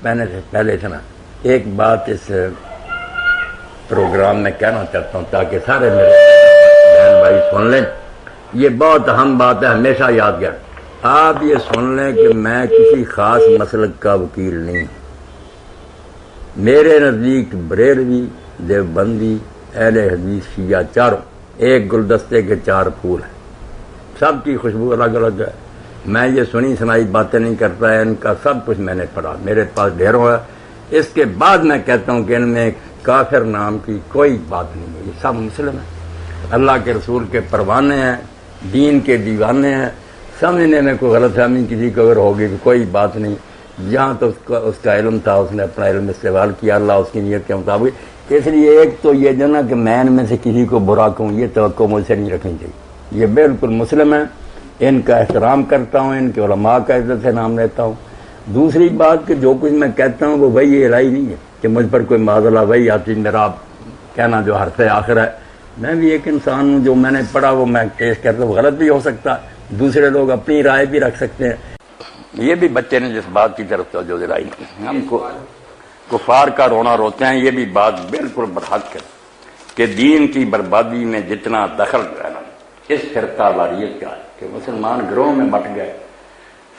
پہلے سے نا ایک بات اس پروگرام میں کہنا چاہتا ہوں تاکہ سارے میرے بہن بھائی سن لیں. یہ بہت اہم بات ہے, ہمیشہ یاد کر. آپ یہ سن لیں کہ میں کسی خاص مسلک کا وکیل نہیں ہوں. میرے نزدیک بریلوی, دیوبندی, اہل حدیث, شیعہ چاروں ایک گلدستے کے چار پھول ہیں. سب کی خوشبو الگ الگ ہے. میں یہ سنی سنائی باتیں نہیں کرتا ہے, ان کا سب کچھ میں نے پڑھا, میرے پاس ڈھیروں ہے. اس کے بعد میں کہتا ہوں کہ ان میں کافر نام کی کوئی بات نہیں ہے. یہ سب مسلم ہیں, اللہ کے رسول کے پروانے ہیں, دین کے دیوانے ہیں. سمجھنے میں کوئی غلط فہمی کسی کو اگر ہوگی تو کوئی بات نہیں. جہاں تو اس کا علم تھا اس نے اپنا علم استعمال کیا, اللہ اس کی نیت کے مطابق. اس لیے ایک تو یہ جو نا کہ میں ان میں سے کسی کو برا کہوں, یہ توقع مجھ سے نہیں رکھنی چاہیے. یہ بالکل مسلم ہیں, ان کا احترام کرتا ہوں, ان کے علماء کا عزت سے نام لیتا ہوں. دوسری بات کہ جو کچھ میں کہتا ہوں وہ وہی الہی نہیں ہے کہ مجھ پر کوئی معذلہ وہی آتی میرا کہنا جو حرف آخر ہے. میں بھی ایک انسان ہوں, جو میں نے پڑھا وہ میں پیش کرتا ہوں. غلط بھی ہو سکتا ہے, دوسرے لوگ اپنی رائے بھی رکھ سکتے ہیں. یہ بھی بچے نے جس بات کی طرف توجہ دلائی, ہم کو کفار کا رونا روتے ہیں, یہ بھی بات بالکل برحق ہے کہ دین کی بربادی میں جتنا دخل رہنا اس فرقہ واریت کا ہے کہ مسلمان گروہ میں بٹ گئے.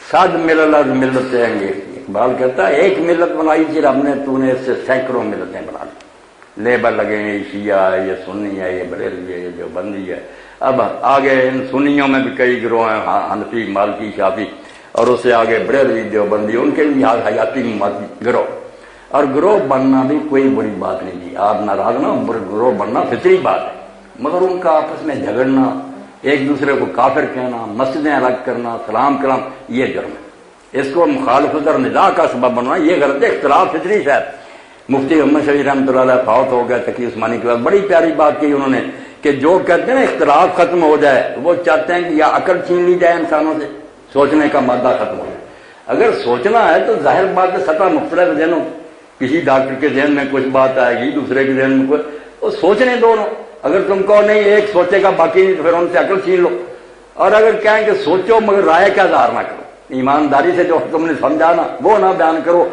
صد ملت ملتیں انگیز. اقبال کہتا ہے ایک ملت بنائی تھی رب نے, تو نے اس سے سینکڑوں ملتیں بنا لی. لیبر لگے ہیں, یہ شیعہ ہے, یہ سنی ہے, یہ بریلوی ہے, یہ دیوبندی ہے. اب آگے ان سنیوں میں بھی کئی گروہ ہیں, حنفی, مالکی, شافعی, اور اس سے آگے بریلوی, دیوبندی, ان کے بھی حیاتی گروہ. اور گروہ بننا بھی کوئی بری بات نہیں تھی, آپ ناراض نہ, گروہ بننا فطری بات ہے. مگر ان کا آپس میں جھگڑنا, ایک دوسرے کو کافر کہنا, مسجدیں الگ کرنا, سلام کلام, یہ جرم ہے. اس کو مخالفت اور نزاع کا سبب بننا یہ غلط ہے. اختلاف فطری ہے. مفتی محمد شفیع رحمۃ اللہ علیہ فوت ہو گیا تقی عثمانی کے بعد, بڑی پیاری بات کی انہوں نے کہ جو کہتے ہیں نا اختلاف ختم ہو جائے, وہ چاہتے ہیں کہ یا عقل چھین لی جائے انسانوں سے, سوچنے کا مادہ ختم ہو جائے. اگر سوچنا ہے تو ظاہر بات ہے سطح مختلف ذہنوں, کسی ڈاکٹر کے ذہن میں کچھ بات آئے گی, دوسرے کے ذہن میں کچھ, وہ سوچنے دونوں. اگر تم کہو نہیں ایک سوچے گا باقی نہیں, تو پھر ان سے عقل چھین لو. اور اگر کہیں کہ سوچو مگر رائے کا اظہار نہ کرو, ایمانداری سے جو تم نے سمجھا نا وہ نہ بیان کرو,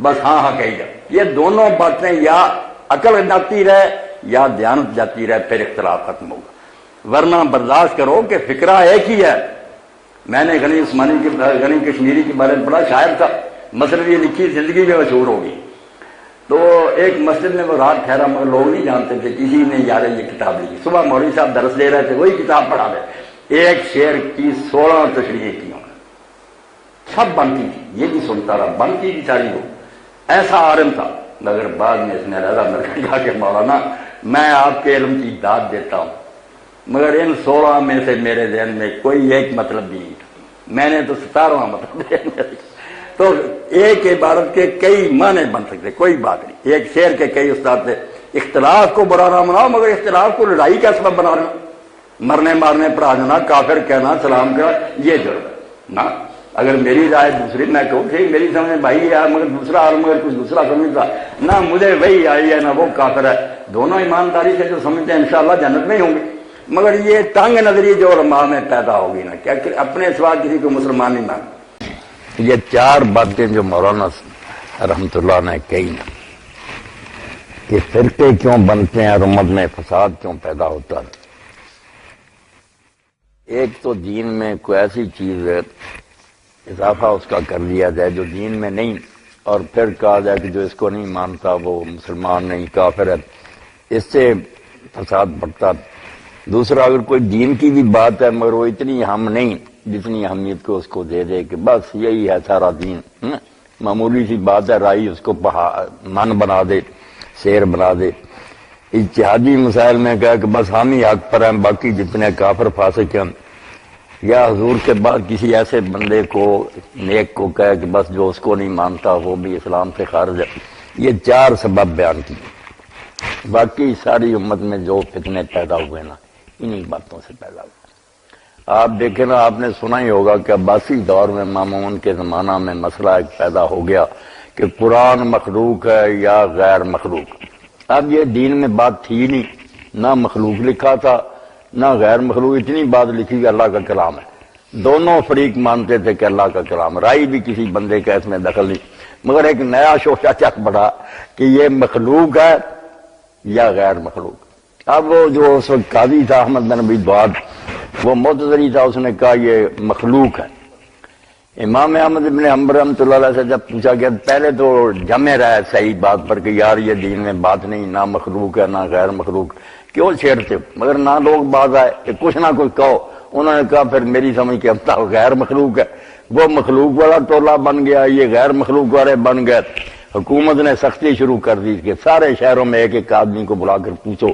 بس ہاں ہاں کہی جائے. یہ دونوں باتیں یا عقل جاتی رہے یا دیانت جاتی رہے, پھر اختلاف ختم ہوگا. ورنہ برداشت کرو کہ فکرہ ایک ہی ہے. میں نے غنی عثمانی کی, غنی کشمیری کے بارے میں بڑا شاعر تھا, مثلا یہ لکھی زندگی میں مشہور ہوگی. تو ایک مسجد میں وہ رات ٹھہرا, مگر لوگ نہیں جانتے تھے, کسی نے یار یہ کتاب لکھی. صبح مولوی صاحب درس دے رہے تھے, وہی کتاب پڑھا دے. ایک شعر کی 16 تشریح کی, سب بنتی تھی, یہ بھی سنتا رہا, بنتی بھی ساری ہو. ایسا عالم تھا. مگر بعد میں اس نے رضا میرے کہا کہ مولانا میں آپ کے علم کی داد دیتا ہوں, مگر ان 16 میں سے میرے ذہن میں کوئی ایک مطلب بھی نہیں تھا, میں نے تو 17واں مطلب دیا. تو ایک عبارت کے کئی معنی بن سکتے, کوئی بات نہیں. ایک شعر کے کئی استاد تھے. اختلاف کو برا نہ مناؤ, مگر اختلاف کو لڑائی کا سبب بنا لینا, مرنے مارنے پر آ جانا, کافر کہنا, سلام کرنا, یہ جرم ہے نا. اگر میری رائے دوسری, میں کہوں ٹھیک میری سمجھ بھائی ہے, مگر دوسرا عالم اگر کچھ دوسرا سمجھتا نہ, مجھے وہی آئی ہے نہ وہ کافر ہے. دونوں ایمانداری سے جو سمجھتے ہیں انشاءاللہ جنت میں ہی ہوں گے. مگر یہ تنگ نظری جو علماء میں پیدا ہوگی نا, کیا اپنے سوا کسی کو مسلمان نہیں مانتے. یہ 4 باتیں جو مولانا رحمۃ اللہ نے کہی نا, کہ فرقے کیوں بنتے ہیں اور امت میں فساد کیوں پیدا ہوتا ہے. ایک تو دین میں کوئی ایسی چیز ہے اضافہ اس کا کر دیا جائے جو دین میں نہیں, اور پھر کہا جائے کہ جو اس کو نہیں مانتا وہ مسلمان نہیں, کافر ہے. اس سے فساد بڑھتا. دوسرا, اگر کوئی دین کی بھی بات ہے مگر وہ اتنی اہم نہیں جتنی اہمیت کو اس کو دے دے کہ بس یہی ہے سارا دین, معمولی سی بات ہے, رائی اس کو من بنا دے, شیر بنا دے. اجتہادی مسائل میں کہا کہ بس ہم ہی حق پر ہیں, باقی جتنے کافر فاسق ہیں, یا حضور کے بعد کسی ایسے بندے کو نیک کو کہے کہ بس جو اس کو نہیں مانتا وہ بھی اسلام سے خارج ہے. یہ 4 سبب بیان کیے. باقی ساری امت میں جو فتنے پیدا ہوئے نا, انہی باتوں سے پیدا ہوئے. آپ دیکھیں نا, آپ نے سنا ہی ہوگا کہ عباسی دور میں مامون کے زمانہ میں مسئلہ ایک پیدا ہو گیا کہ قرآن مخلوق ہے یا غیر مخلوق. اب یہ دین میں بات تھی نہیں, نہ مخلوق لکھا تھا نہ غیر مخلوق. اتنی بات لکھی کہ اللہ کا کلام ہے. دونوں فریق مانتے تھے کہ اللہ کا کلام, رائی بھی کسی بندے کا اس میں دخل نہیں. مگر ایک نیا شوشہ چک پڑا کہ یہ مخلوق ہے یا غیر مخلوق۔ اب وہ جو اس وقت قاضی تھا احمد بن عبید باد، وہ معتزلی تھا، اس نے کہا یہ مخلوق ہے۔ امام احمد بن حنبل رحمۃ اللہ علیہ سے جب پوچھا گیا، پہلے تو جمع رہا صحیح بات پر کہ یار یہ دین میں بات نہیں، نہ مخلوق ہے نہ غیر مخلوق، کیوں چھیڑتے ہو؟ مگر نہ لوگ بات آئے کہ کچھ نہ کچھ کہو۔ انہوں نے کہا پھر میری سمجھ کے اب تک غیر مخلوق ہے، وہ مخلوق والا ٹولہ بن گیا، یہ غیر مخلوق والے بن گئے۔ حکومت نے سختی شروع کر دی کہ سارے شہروں میں ایک ایک آدمی کو بلا کر پوچھو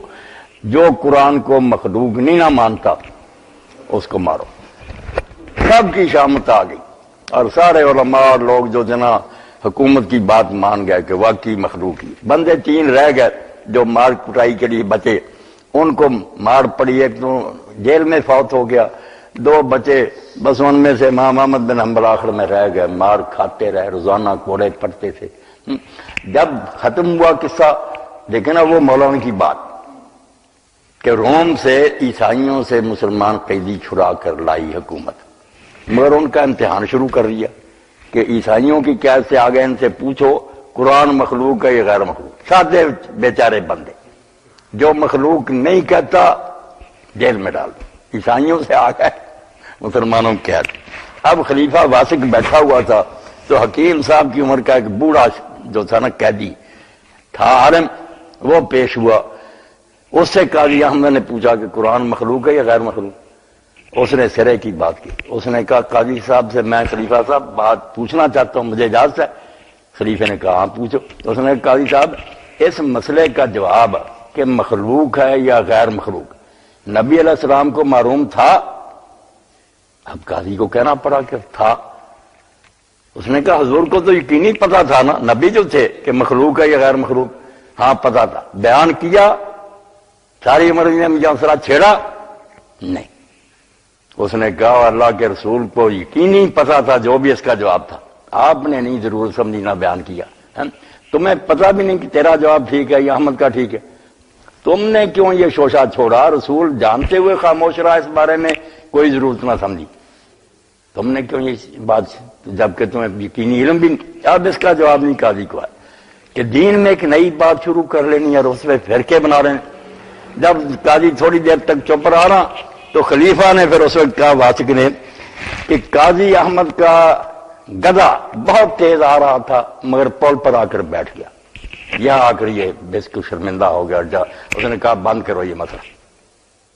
جو قرآن کو مخلوق نہیں نہ مانتا اس کو مارو۔ سب کی شامت آ گئی اور سارے علماء اور لوگ جو جنا حکومت کی بات مان گئے کہ واقعی مخلوق ہی۔ بندے 3 رہ گئے جو مار کٹائی کے لیے بچے، ان کو مار پڑی، ایک تو جیل میں فوت ہو گیا، 2 بچے، بس ان میں سے امام احمد بن حنبل آخر میں رہ گئے، مار کھاتے رہے، روزانہ کوڑے پڑتے تھے۔ جب ختم ہوا قصہ، دیکھیں نا وہ مولانا کی بات کہ روم سے عیسائیوں سے مسلمان قیدی چھڑا کر لائی حکومت، مگر ان کا امتحان شروع کر دیا کہ عیسائیوں کی قید سے آگے ان سے پوچھو قرآن مخلوق ہے یا غیر مخلوق۔ سادے بیچارے بندے، جو مخلوق نہیں کہتا جیل میں ڈال دو۔ عیسائیوں سے آ گئے مسلمانوں کی قید۔ اب خلیفہ واسق بیٹھا ہوا تھا تو حکیم صاحب کی عمر کا ایک بوڑھا جو تھا نا قیدی تھا عالم، وہ پیش ہوا، اس سے قاضی احمد نے پوچھا کہ قرآن مخلوق ہے یا غیر مخلوق؟ اس نے سرے کی بات کی، اس نے کہا قاضی صاحب سے میں خلیفہ صاحب بات پوچھنا چاہتا ہوں، مجھے اجازت ہے؟ خلیفہ نے کہا ہاں پوچھو۔ اس نے کہا قاضی صاحب اس مسئلے کا جواب کہ مخلوق ہے یا غیر مخلوق نبی علیہ السلام کو معلوم تھا؟ اب قاضی کو کہنا پڑا کہ تھا۔ اس نے کہا حضور کو تو یقینی پتا تھا نا، نبی جو تھے، کہ مخلوق ہے یا غیر مخلوق؟ ہاں پتا تھا۔ بیان کیا؟ ساری عمر نے مسئلہ چھیڑا؟ نہیں۔ اس نے کہا اللہ کے رسول کو یقینی پتا تھا جو بھی اس کا جواب تھا، آپ نے نہیں ضرور سمجھی نہ بیان کیا، تمہیں پتا بھی نہیں کہ تیرا جواب ٹھیک ہے یا احمد کا ٹھیک ہے، تم نے کیوں یہ شوشہ چھوڑا؟ رسول جانتے ہوئے خاموش رہا، اس بارے میں کوئی ضرورت نہ سمجھی، تم نے کیوں یہ بات، جبکہ تمہیں یقینی علم بھی نہیں۔ اب اس کا جواب نہیں قاضی کو ہے کہ دین میں ایک نئی بات شروع کر لینی اور اس میں فرقے بنا رہے ہیں۔ جب قاضی تھوڑی دیر تک چپ رہا تو خلیفہ نے پھر اس وقت کہا واسق نے کہ قاضی احمد کا گدھا بہت تیز آ رہا تھا مگر پول پر آ کر بیٹھ گیا، یہاں آ کر یہ بالکل شرمندہ ہو گیا۔ اس نے کہا بند کرو یہ مسئلہ،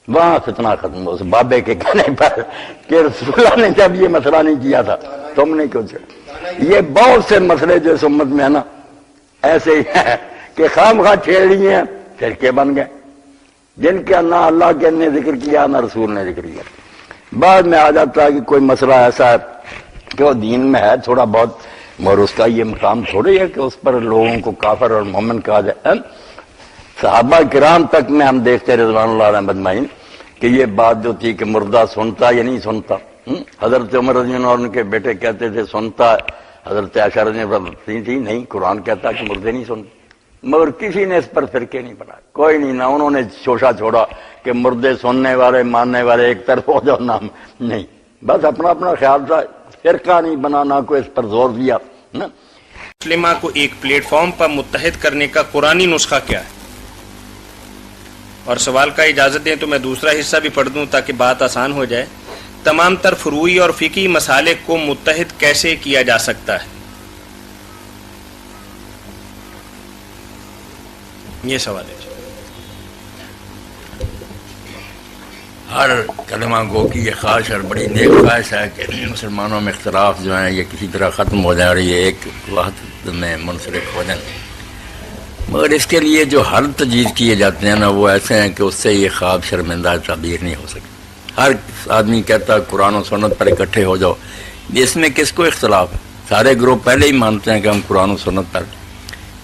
وہاں فتنہ ختم ہو اس بابے کے کہنے پر کہ رسول اللہ نے جب یہ مسئلہ نہیں کیا تھا تم نے کیوں چھیڑا؟ یہ بہت سے مسئلے جو اس امت میں ہے نا ایسے ہی ہیں کہ خام خواہ چھیڑ لیے ہیں، فرقے بن گئے جن کے نہ اللہ کے نے ذکر کیا نہ رسول نے ذکر کیا۔ بعد میں آ جاتا ہے کہ کوئی مسئلہ ایسا ہے کہ وہ دین میں ہے تھوڑا بہت، مگر اس کا یہ مقام تھوڑی ہے کہ اس پر لوگوں کو کافر اور مومن کہا جائے۔ صحابہ کرام تک میں ہم دیکھتے رضوان اللہ علیہ مجمعین کہ یہ بات جو تھی کہ مردہ سنتا یا نہیں سنتا، حضرت عمر رضی اللہ عنہ کے بیٹے کہتے تھے سنتا ہے، حضرت عائشہ رضی اللہ عنہ تھی نہیں قرآن کہتا کہ مردے نہیں سنتے، مگر کسی نے اس پر فرقے نہیں بنائے، کوئی نہیں، نہ انہوں نے شوشہ چھوڑا کہ مردے سننے والے ماننے والے ایک طرف ہو جاؤ، نام نہیں، بس اپنا اپنا خیال تھا، فرقہ نہیں بنا، نہ کوئی اس پر زور دیا نا۔ مسلمہ کو ایک پلیٹ فارم پر متحد کرنے کا قرآنی نسخہ کیا ہے؟ اور سوال کا اجازت دیں تو میں دوسرا حصہ بھی پڑھ دوں تاکہ بات آسان ہو جائے۔ تمام تر فروعی اور فقہی مسالک کو متحد کیسے کیا جا سکتا ہے؟ یہ سوال ہے۔ ہر کلمہ گو کی یہ خواہش اور بڑی نیک خواہش ہے کہ مسلمانوں میں اختلاف جو ہیں یہ کسی طرح ختم ہو جائیں اور یہ ایک وحدت میں منسلک ہو جائیں، مگر اس کے لیے جو حل تجویز کیے جاتے ہیں نا وہ ایسے ہیں کہ اس سے یہ خواب شرمندہ تعبیر نہیں ہو سکتی۔ ہر آدمی کہتا ہے قرآن و سنت پر اکٹھے ہو جاؤ، اس میں کس کو اختلاف ہے؟ سارے گروہ پہلے ہی مانتے ہیں کہ ہم قرآن و سنت پر۔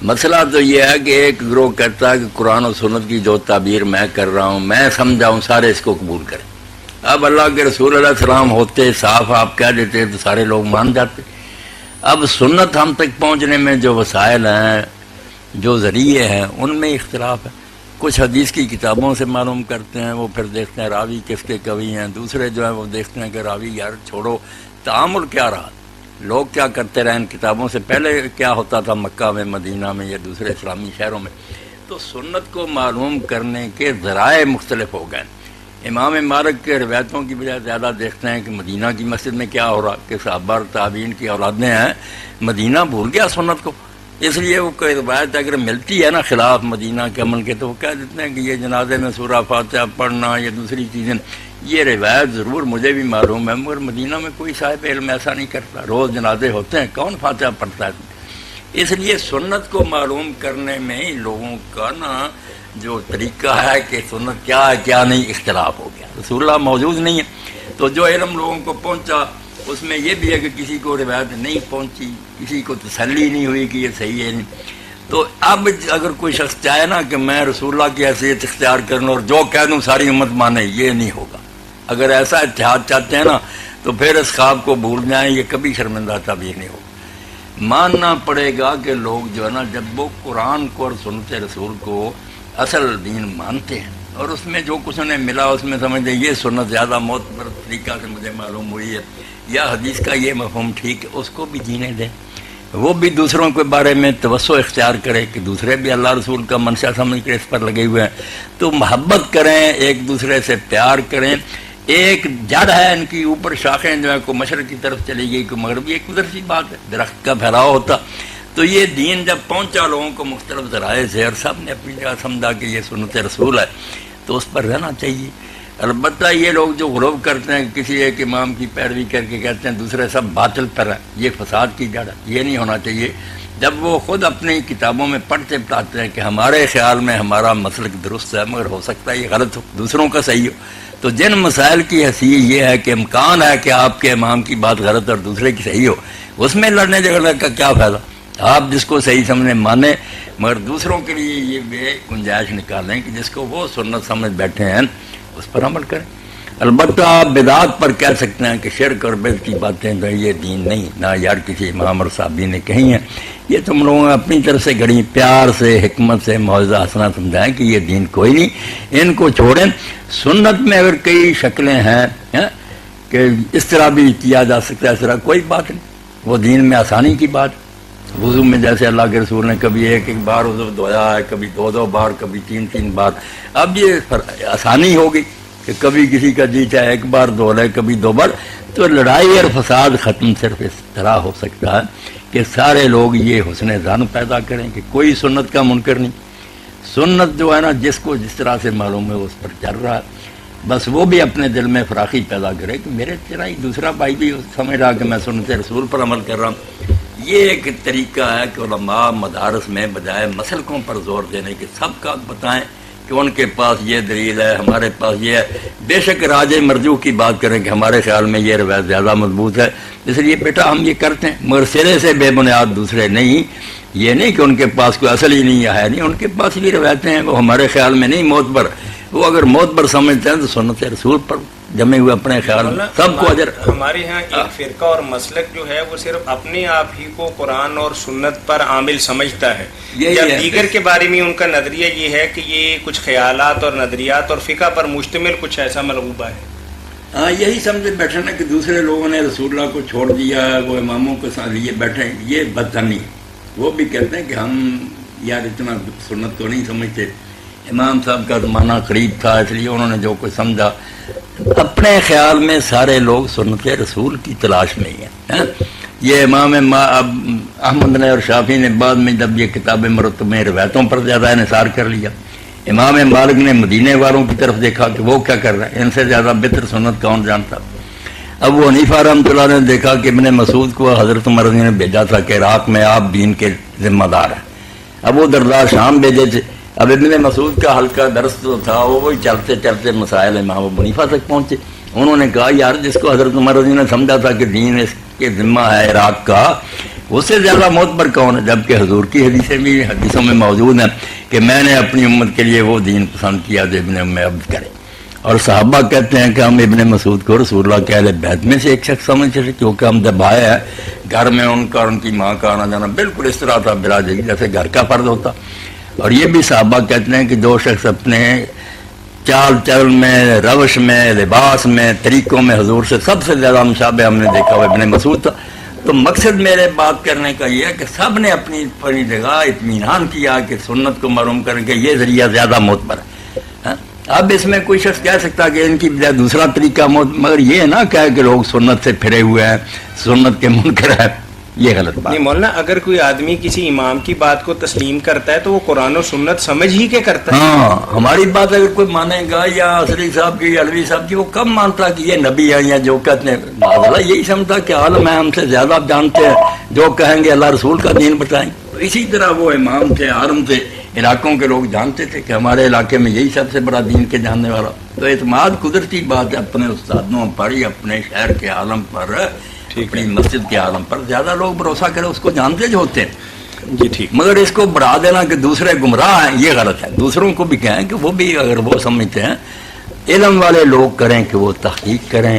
مسئلہ تو یہ ہے کہ ایک گروہ کہتا ہے کہ قرآن و سنت کی جو تعبیر میں کر رہا ہوں میں سمجھاؤں سارے اس کو قبول کریں۔ اب اللہ کے رسول علیہ السلام ہوتے صاف آپ کہہ دیتے تو سارے لوگ مان جاتے۔ اب سنت ہم تک پہنچنے میں جو وسائل ہیں جو ذریعے ہیں ان میں اختلاف ہے، کچھ حدیث کی کتابوں سے معلوم کرتے ہیں، وہ پھر دیکھتے ہیں راوی کس کے قوی ہیں، دوسرے جو ہیں وہ دیکھتے ہیں کہ راوی یار چھوڑو تعامل کیا رہا، لوگ کیا کرتے رہے ان کتابوں سے پہلے کیا ہوتا تھا مکہ میں، مدینہ میں یا دوسرے اسلامی شہروں میں، تو سنت کو معلوم کرنے کے ذرائع مختلف ہو گئے۔ امام مالک کے روایتوں کی بجائے زیادہ دیکھتے ہیں کہ مدینہ کی مسجد میں کیا ہو رہا، کہ صحابہ تابعین کی اولادیں ہیں، مدینہ بھول گیا سنت کو، اس لیے وہ کوئی روایت اگر ملتی ہے نا خلاف مدینہ کے عمل کے تو وہ کہہ دیتے ہیں کہ یہ جنازے میں سورہ فاتحہ پڑھنا یا دوسری چیزیں، یہ روایت ضرور مجھے بھی معلوم ہے، مگر مدینہ میں کوئی صاحب علم ایسا نہیں کرتا، روز جنازے ہوتے ہیں، کون فاتحہ پڑھتا ہے؟ اس لیے سنت کو معلوم کرنے میں ہی لوگوں کا نا جو طریقہ ہے کہ سنت کیا ہے کیا نہیں اختلاف ہو گیا، رسول اللہ موجود نہیں ہے، تو جو علم لوگوں کو پہنچا اس میں یہ بھی ہے کہ کسی کو روایت نہیں پہنچی، کسی کو تسلی نہیں ہوئی کہ یہ صحیح ہے نہیں۔ تو اب اگر کوئی شخص چاہے نا کہ میں رسول اللہ کی حیثیت اختیار کروں اور جو کہہ دوں ساری امت مانے، یہ نہیں ہوگا۔ اگر ایسا اتحاد چاہتے ہیں نا تو پھر اس خواب کو بھول جائیں، یہ کبھی شرمندہ تعبیر نہیں ہوگا۔ ماننا پڑے گا کہ لوگ جو ہے نا جب وہ قرآن کو اور سنت رسول کو اصل دین مانتے ہیں اور اس میں جو کچھ انہیں ملا اس میں سمجھتے ہیں یہ سنت زیادہ معتبر طریقہ سے مجھے معلوم ہوئی ہے یا حدیث کا یہ مفہوم ٹھیک ہے، اس کو بھی جینے دیں، وہ بھی دوسروں کے بارے میں توسع اختیار کرے کہ دوسرے بھی اللہ رسول کا منشا سمجھ کر اس پر لگے ہوئے ہیں، تو محبت کریں، ایک دوسرے سے پیار کریں۔ ایک جڑ ہے ان کی، اوپر شاخیں جو ہے کوئی مشرق کی طرف چلی گئی کوئی مغربی، ایک قدرتی بات ہے، درخت کا پھیلاؤ ہوتا۔ تو یہ دین جب پہنچا لوگوں کو مختلف ذرائع سے اور سب نے اپنی جگہ سمجھا کہ یہ سنت رسول ہے تو اس پر رہنا چاہیے۔ البتہ یہ لوگ جو غلو کرتے ہیں کسی ایک امام کی پیروی کر کے کہتے ہیں دوسرے سب باطل پر ہیں، یہ فساد کی جڑ ہے، یہ نہیں ہونا چاہیے۔ جب وہ خود اپنی کتابوں میں پڑھتے بتاتے ہیں کہ ہمارے خیال میں ہمارا مسلک درست ہے مگر ہو سکتا ہے یہ غلط ہو، دوسروں کا صحیح ہو، تو جن مسائل کی حیثیت یہ ہے کہ امکان ہے کہ آپ کے امام کی بات غلط اور دوسرے کی صحیح ہو، اس میں لڑنے جھگڑنے کا کیا فائدہ؟ آپ جس کو صحیح سمجھنے مانیں مگر دوسروں کے لیے یہ بے گنجائش نکالیں کہ جس کو وہ سنت سمجھ بیٹھے ہیں اس پر عمل کریں۔ البتہ آپ بدعات پر کہہ سکتے ہیں کہ شرک اور بدعت کی باتیں تو یہ دین نہیں، نہ یار کسی امام اور صحابی نے کہی ہیں، یہ تم لوگوں نے اپنی طرف سے گڑی، پیار سے حکمت سے موعظہ حسنہ سمجھائیں کہ یہ دین کوئی نہیں، ان کو چھوڑیں۔ سنت میں اگر کئی شکلیں ہیں کہ اس طرح بھی کیا جا سکتا ہے، اس طرح کوئی بات نہیں، وہ دین میں آسانی کی بات۔ وضو میں جیسے اللہ کے رسول نے کبھی ایک بار وضو دھویا ہے، کبھی دو بار، کبھی تین بار، اب یہ آسانی ہوگی کہ کبھی کسی کا جی چاہے ایک بار دھو لے کبھی 2 بار، تو لڑائی اور فساد ختم صرف اس طرح ہو سکتا ہے کہ سارے لوگ یہ حسن ظن پیدا کریں کہ کوئی سنت کا منکر نہیں، سنت جو ہے نا جس کو جس طرح سے معلوم ہے اس پر چل رہا ہے، بس وہ بھی اپنے دل میں فراخی پیدا کرے کہ میرے طرح ہی دوسرا بھائی بھی سمجھ رہا کہ میں سنت رسول پر عمل کر رہا ہوں۔ یہ ایک طریقہ ہے کہ علماء مدارس میں بجائے مسلکوں پر زور دینے کے سب کا بتائیں کہ ان کے پاس یہ دلیل ہے، ہمارے پاس یہ ہے، بے شک راج مرجو کی بات کریں کہ ہمارے خیال میں یہ روایت زیادہ مضبوط ہے، اس لیے بیٹا ہم یہ کرتے ہیں، مگر سرے سے بے بنیاد دوسرے نہیں، یہ نہیں کہ ان کے پاس کوئی اصل ہی نہیں ہے نہیں، ان کے پاس بھی روایتیں ہیں وہ ہمارے خیال میں نہیں معتبر، وہ اگر معتبر سمجھتے ہیں تو سنت رسول پر جمے ہوئے اپنے خیال میں سب کو اجر۔ ہمارے ہاں ایک فرقہ اور مسلک جو ہے وہ صرف اپنے آپ ہی کو قرآن اور سنت پر عامل سمجھتا ہے، یا دیگر کے بارے میں ان کا نظریہ یہ ہے کہ یہ کچھ خیالات اور نظریات اور فقہ پر مشتمل کچھ ایسا ملغوبہ ہے۔ ہاں یہی سمجھے بیٹھے نا کہ دوسرے لوگوں نے رسول اللہ کو چھوڑ دیا، وہ اماموں کے ساتھ لیے بیٹھے، یہ بدتمی، وہ بھی کہتے ہیں کہ ہم یار اتنا سنت تو نہیں سمجھتے، امام صاحب کا زمانہ قریب تھا اس لیے انہوں نے جو کچھ سمجھا، اپنے خیال میں سارے لوگ سنت رسول کی تلاش میں ہی ہیں۔ یہ امام احمد نے اور شافعی نے بعد میں جب یہ کتاب مرتب میں روایتوں پر زیادہ انحصار کر لیا، امام مالک نے مدینے والوں کی طرف دیکھا کہ وہ کیا کر رہے ہیں، ان سے زیادہ بہتر سنت کون جانتا۔ اب وہ حنیفہ رحمۃ اللہ نے دیکھا کہ ابن مسعود کو حضرت عمر نے بھیجا تھا کہ عراق میں آپ دین کے ذمہ دار ہیں، اب وہ دردار شام بھیجے تھے، اب ابن مسعود کا حلقہ درس جو تھا وہی چلتے چلتے مسائل امام ابو حنیفہ تک پہنچے۔ انہوں نے کہا یار جس کو حضرت عمر رضی نے سمجھا تھا کہ دین اس کے ذمہ ہے عراق کا، اس سے زیادہ معتبر کون ہے، جبکہ حضور کی حدیثوں میں موجود ہیں کہ میں نے اپنی امت کے لیے وہ دین پسند کیا جو ابن ام عبد کرے، اور صحابہ کہتے ہیں کہ ہم ابن مسعود کو رسول اللہ کے اہل بیت میں سے ایک شخص سمجھتے تھے، کیونکہ ہم جب آئے ہیں گھر میں ان کا اور ان کی ماں کا آنا جانا بالکل اس طرح تھا بلا جگی جیسے گھر کا فرد ہوتا، اور یہ بھی صحابہ کہتے ہیں کہ جو شخص اپنے چال چل میں، روش میں، لباس میں، طریقوں میں حضور سے سب سے زیادہ مشابہ ہم نے دیکھا وہ ابن مسعود تھا۔ تو مقصد میرے بات کرنے کا یہ ہے کہ سب نے اپنی اپنی جگہ اطمینان کیا کہ سنت کو معلوم کر کے یہ ذریعہ زیادہ معتبر ہے. ہاں؟ اب اس میں کوئی شخص کہہ سکتا کہ ان کی بجائے دوسرا طریقہ مگر یہ نہ کہے کہ لوگ سنت سے پھرے ہوئے ہیں، سنت کے منکر ہے، یہ غلط بات. نہیں مولانا، اگر کوئی آدمی کسی امام کی بات کو تسلیم کرتا ہے تو وہ قرآن و سنت سمجھ ہی کے کرتا ہے. ہاں، ہماری بات اگر کوئی مانے گا یا عصری صاحب کی یا علوی صاحب کی، وہ کب مانتا کہ یہ نبی ہے یا جو کہتے ہیں معاذ یہی سمجھتا کہ عالم ہے، ہم سے زیادہ جانتے ہیں، جو کہیں گے اللہ رسول کا دین بتائیں. اسی طرح وہ امام تھے، عالم تھے، علاقوں کے لوگ جانتے تھے کہ ہمارے علاقے میں یہی سب سے بڑا دین کے جاننے والا. تو اعتماد قدرتی بات ہے اپنے استادوں پر یا اپنے شہر کے عالم پر، اپنی مسجد کے عالم پر زیادہ لوگ بھروسہ کریں، اس کو جانتے جو ہوتے ہیں. جی ٹھیک. مگر اس کو بڑھا دینا کہ دوسرے گمراہ ہیں، یہ غلط ہے. دوسروں کو بھی کہیں کہ وہ بھی اگر وہ سمجھتے ہیں، علم والے لوگ کریں کہ وہ تحقیق کریں،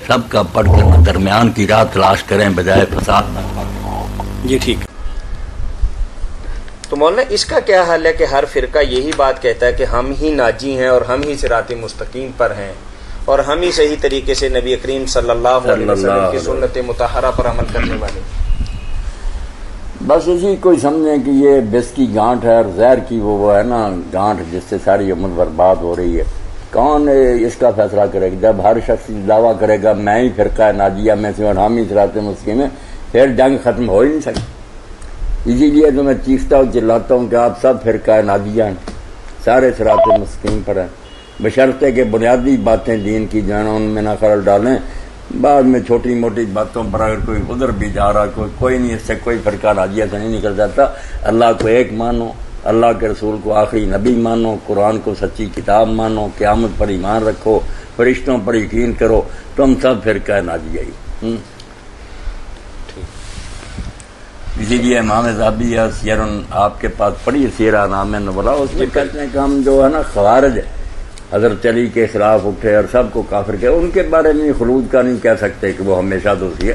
سب کا پڑھ کر درمیان کی راہ تلاش کریں بجائے فساد نہ کریں. جی ٹھیک. تو مولانا اس کا کیا حل ہے کہ ہر فرقہ یہی بات کہتا ہے کہ ہم ہی ناجی ہیں اور ہم ہی صراط مستقیم پر ہیں اور ہم ہی صحیح طریقے سے نبی کریم صلی اللہ علیہ وسلم کی سنت مطہرہ پر عمل کرنے والے. بس اسی کو سمجھیں کہ یہ بس کی گانٹ ہے اور زہر کی وہ ہے نا گانٹ جس سے ساری امت برباد ہو رہی ہے. کون اس کا فیصلہ کرے گا؟ جب ہر شخص دعویٰ کرے گا میں ہی فرقہ ناجیہ میں سے اور ہم ہی صراط مستقیم ہیں، پھر جنگ ختم ہو ہی نہیں سکتی. اسی لیے تو میں چیختا ہوں چلاتا ہوں کہ آپ سب فرقہ ناجیہ ہیں، سارے صراط مستقیم پر ہیں، بشرطے کہ بنیادی باتیں دین کی جو ہے نا ان میں نہ خلل ڈالیں. بعد میں چھوٹی موٹی باتوں پر اگر کوئی ادھر بھی جا رہا کوئی نہیں، اس سے کوئی فرقہ ناجیہ سے نہیں نکل جاتا. اللہ کو ایک مانو، اللہ کے رسول کو آخری نبی مانو، قرآن کو سچی کتاب مانو، قیامت پر ایمان رکھو، فرشتوں پر یقین کرو، تم سب فرقہ ناجیہ ہی. اسی لیے امام ذہبی ہے سیر، آپ کے پاس پڑھی سیرہ نام نبلا، اس میں کہتے ہیں کہ ہم جو ہے نا خوارج حضرت علی کے خلاف اٹھے اور سب کو کافر کیا. ان کے بارے میں خلود کا نہیں کہہ سکتے کہ وہ ہمیشہ دوষی ہے.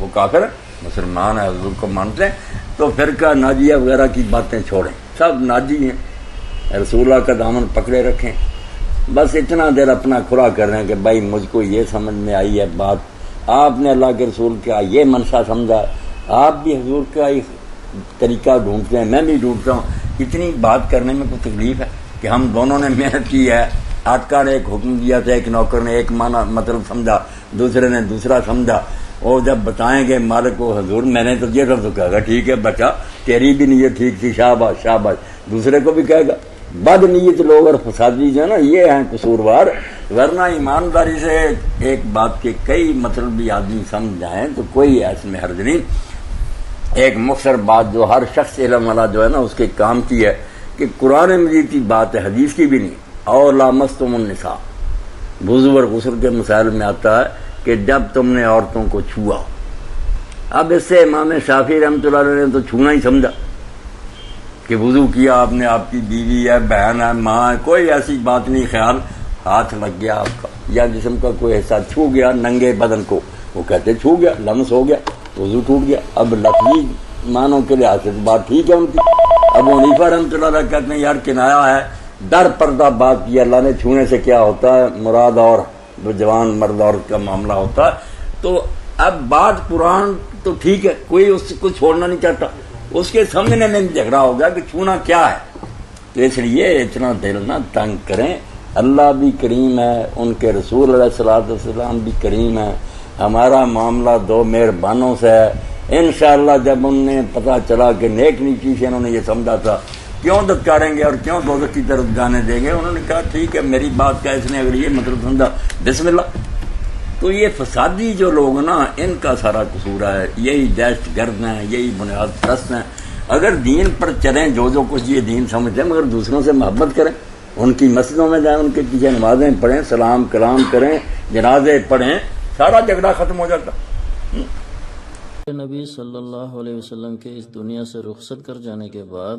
وہ کافر ہے، مسلمان ہے، حضور کو مانتے ہیں. تو فرقہ ناجیہ وغیرہ کی باتیں چھوڑیں، سب ناجی ہیں، رسول اللہ کا دامن پکڑے رکھیں. بس اتنا دیر اپنا کھلا کر رہے ہیں کہ بھائی مجھ کو یہ سمجھ میں آئی ہے بات، آپ نے اللہ کے رسول کا یہ منشا سمجھا، آپ بھی حضور کا ایک طریقہ ڈھونڈتے ہیں، میں بھی ڈھونڈتا ہوں. اتنی بات کرنے میں کوئی تکلیف ہے کہ ہم دونوں نے محنت کی ہے. آقا نے ایک حکم دیا تھا، ایک نوکر نے ایک معنی مطلب سمجھا، دوسرے نے دوسرا سمجھا. اور جب بتائیں گے مالک کو حضور میں نے تو یہ سب تو کہے گا ٹھیک ہے بچہ تیری بھی نیت ٹھیک تھی، شاباش شاباش. دوسرے کو بھی کہے گا. بد نیت لوگ اور فسادی جو ہے نا یہ ہیں قصوروار. ورنہ ایمانداری سے ایک بات کے کئی مطلب بھی آدمی سمجھ جائیں تو کوئی اس میں حرج نہیں. ایک مختصر بات جو ہر شخص علم والا جو ہے نا اس کے کام کی ہے کہ قرآن مجید کی بات ہے، حدیث کی بھی نہیں. اور لامستم النساء، وضو اور غسل کے مسائل میں آتا ہے کہ جب تم نے عورتوں کو چھوا. اب اس سے امام شافعی رحمۃ اللہ علیہ نے تو چھونا ہی سمجھا کہ وضو کیا آپ نے، آپ کی بیوی ہے، بہن ہے، ماں ہے، کوئی ایسی بات نہیں. خیال ہاتھ لگ گیا آپ کا یا جسم کا کوئی حصہ چھو گیا ننگے بدن کو، وہ کہتے چھو گیا، لمس ہو گیا، وضو ٹوٹ گیا. اب لفظی معنوں کے لحاظ سے بات ٹھیک ہے ان کی. ابو حنیفہ رحمۃ اللہ علیہ کہتے ہیں یار کنایا ہے، در پردہ بات کی. اللہ نے چھونے سے کیا ہوتا ہے مراد اور جوان مرد عورت کا معاملہ ہوتا ہے. تو اب بات قرآن تو ٹھیک ہے، کوئی اس کو چھوڑنا نہیں چاہتا، اس کے سمجھنے میں جھگڑا ہو گیا کہ چھونا کیا ہے. تو اس لیے اتنا دل نہ تنگ کریں. اللہ بھی کریم ہے، ان کے رسول علیہ الصلوۃ والسلام بھی کریم ہے. ہمارا معاملہ دو مہربانوں سے ہے. انشاءاللہ جب انہیں پتہ چلا کہ نیک نیچی سے انہوں نے یہ سمجھا تھا کیوں دھتکاریں گے اور کیوں دوزخ کی طرف جانے دیں گے، انہوں نے کہا ٹھیک ہے میری بات کا اس نے اگر یہ مطلب سمجھا بسم اللہ. تو یہ فسادی جو لوگ نا ان کا سارا قصور ہے، یہی دہشت گرد ہیں، یہی بنیاد پرست ہیں. اگر دین پر چلیں جو کچھ یہ دین سمجھتے ہیں، مگر دوسروں سے محبت کریں، ان کی مسجدوں میں جائیں، ان کے پیچھے نمازیں پڑھیں، سلام کلام کریں، جنازے پڑھیں، سارا جھگڑا ختم ہو جاتا. نبی صلی اللہ علیہ وسلم کے اس دنیا سے رخصت کر جانے کے بعد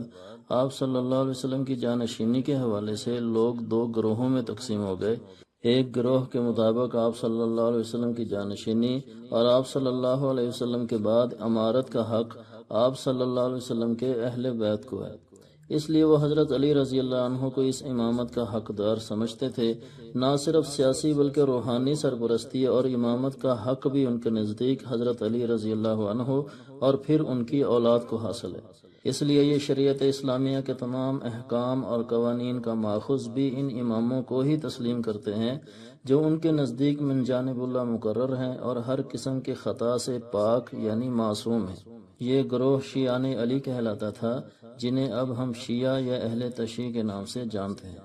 آپ صلی اللہ علیہ وسلم کی جانشینی کے حوالے سے لوگ دو گروہوں میں تقسیم ہو گئے. ایک گروہ کے مطابق آپ صلی اللہ علیہ وسلم کی جانشینی اور آپ صلی اللہ علیہ وسلم کے بعد امارت کا حق آپ صلی اللہ علیہ وسلم کے اہل بیت کو ہے. اس لیے وہ حضرت علی رضی اللہ عنہ کو اس امامت کا حقدار سمجھتے تھے۔ نہ صرف سیاسی بلکہ روحانی سرپرستی اور امامت کا حق بھی ان کے نزدیک حضرت علی رضی اللہ عنہ اور پھر ان کی اولاد کو حاصل ہے۔ اس لیے یہ شریعت اسلامیہ کے تمام احکام اور قوانین کا ماخذ بھی ان اماموں کو ہی تسلیم کرتے ہیں جو ان کے نزدیک من جانب اللہ مقرر ہیں اور ہر قسم کی خطا سے پاک یعنی معصوم ہیں۔ یہ گروہ شیعان علی کہلاتا تھا، جنہیں اب ہم شیعہ یا اہل تشیع کے نام سے جانتے ہیں۔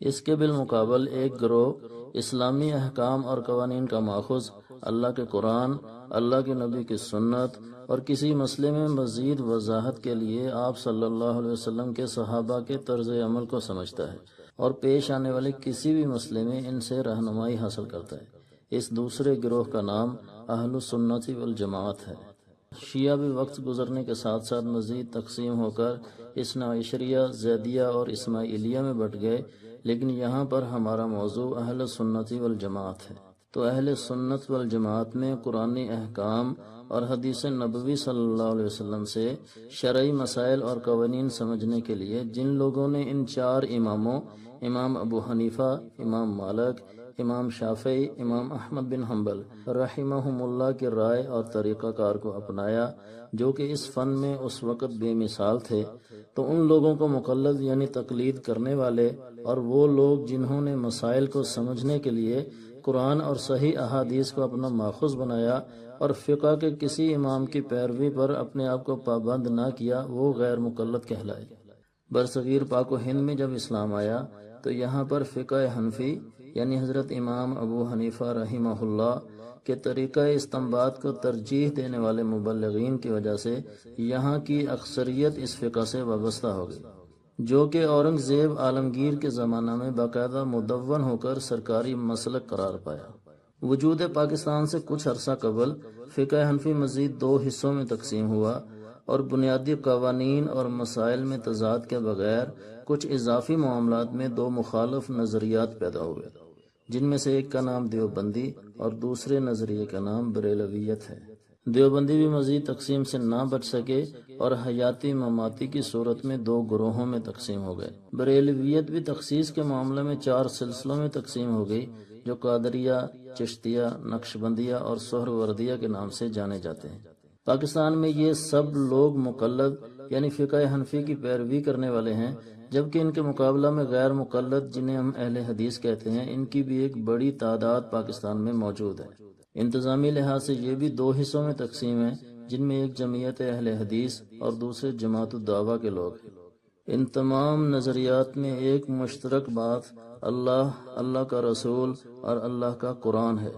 اس کے بالمقابل ایک گروہ اسلامی احکام اور قوانین کا ماخذ اللہ کے قرآن، اللہ کے نبی کی سنت اور کسی مسئلے میں مزید وضاحت کے لیے آپ صلی اللہ علیہ وسلم کے صحابہ کے طرز عمل کو سمجھتا ہے اور پیش آنے والے کسی بھی مسئلے میں ان سے رہنمائی حاصل کرتا ہے۔ اس دوسرے گروہ کا نام اہل السنت والجماعت ہے۔ شیعہ بھی وقت گزرنے کے ساتھ ساتھ مزید تقسیم ہو کر اثنا عشریہ، زیدیہ اور اسماعیلیہ میں بٹ گئے، لیکن یہاں پر ہمارا موضوع اہل سنت والجماعت ہے۔ تو اہل سنت والجماعت میں قرآنی احکام اور حدیث نبوی صلی اللہ علیہ وسلم سے شرعی مسائل اور قوانین سمجھنے کے لیے جن لوگوں نے ان چار اماموں، امام ابو حنیفہ، امام مالک، امام شافعی، امام احمد بن حنبل رحمہم اللہ کی رائے اور طریقہ کار کو اپنایا، جو کہ اس فن میں اس وقت بے مثال تھے، تو ان لوگوں کو مقلد یعنی تقلید کرنے والے اور وہ لوگ جنہوں نے مسائل کو سمجھنے کے لیے قرآن اور صحیح احادیث کو اپنا ماخذ بنایا اور فقہ کے کسی امام کی پیروی پر اپنے آپ کو پابند نہ کیا، وہ غیر مقلد کہلائے۔ برصغیر پاک و ہند میں جب اسلام آیا تو یہاں پر فقہ حنفی یعنی حضرت امام ابو حنیفہ رحمہ اللہ کے طریقہ استنباط کو ترجیح دینے والے مبلغین کی وجہ سے یہاں کی اکثریت اس فقہ سے وابستہ ہو گئی، جو کہ اورنگزیب عالمگیر کے زمانہ میں باقاعدہ مدون ہو کر سرکاری مسلک قرار پایا۔ وجود پاکستان سے کچھ عرصہ قبل فقہ حنفی مزید دو حصوں میں تقسیم ہوا اور بنیادی قوانین اور مسائل میں تضاد کے بغیر کچھ اضافی معاملات میں دو مخالف نظریات پیدا ہوئے، جن میں سے ایک کا نام دیوبندی اور دوسرے نظریے کا نام بریلویت ہے۔ دیوبندی بھی مزید تقسیم سے نہ بچ سکے اور حیاتی مماتی کی صورت میں دو گروہوں میں تقسیم ہو گئے۔ بریلویت بھی تخصیص کے معاملے میں چار سلسلوں میں تقسیم ہو گئی، جو قادریہ، چشتیہ، نقشبندیہ اور سہروردیہ کے نام سے جانے جاتے ہیں۔ پاکستان میں یہ سب لوگ مقلد یعنی فقہ حنفی کی پیروی کرنے والے ہیں، جبکہ ان کے مقابلہ میں غیر مقلد جنہیں ہم اہل حدیث کہتے ہیں، ان کی بھی ایک بڑی تعداد پاکستان میں موجود ہے۔ انتظامی لحاظ سے یہ بھی دو حصوں میں تقسیم ہے، جن میں ایک جمعیت اہل حدیث اور دوسرے جماعت الدعوہ کے لوگ ہیں۔ ان تمام نظریات میں ایک مشترک بات اللہ، اللہ کا رسول اور اللہ کا قرآن ہے۔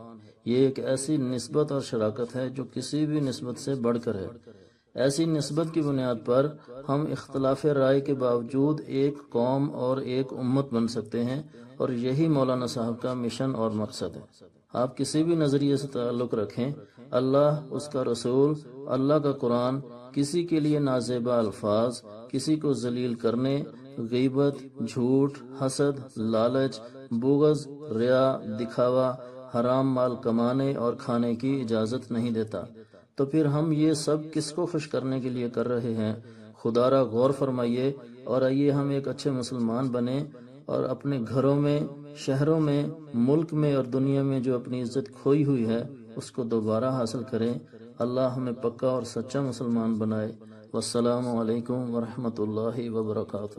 یہ ایک ایسی نسبت اور شراکت ہے جو کسی بھی نسبت سے بڑھ کر ہے۔ ایسی نسبت کی بنیاد پر ہم اختلاف رائے کے باوجود ایک قوم اور ایک امت بن سکتے ہیں، اور یہی مولانا صاحب کا مشن اور مقصد ہے۔ آپ کسی بھی نظریے سے تعلق رکھیں، اللہ، اس کا رسول، اللہ کا قرآن کسی کے لیے نازیبا الفاظ، کسی کو ذلیل کرنے، غیبت، جھوٹ، حسد، لالچ، بغض، ریا، دکھاوا، حرام مال کمانے اور کھانے کی اجازت نہیں دیتا۔ تو پھر ہم یہ سب کس کو خوش کرنے کے لیے کر رہے ہیں؟ خدا را غور فرمائیے اور آئیے ہم ایک اچھے مسلمان بنیں اور اپنے گھروں میں، شہروں میں، ملک میں اور دنیا میں جو اپنی عزت کھوئی ہوئی ہے اس کو دوبارہ حاصل کریں۔ اللہ ہمیں پکا اور سچا مسلمان بنائے۔ والسلام علیکم ورحمۃ اللہ وبرکاتہ۔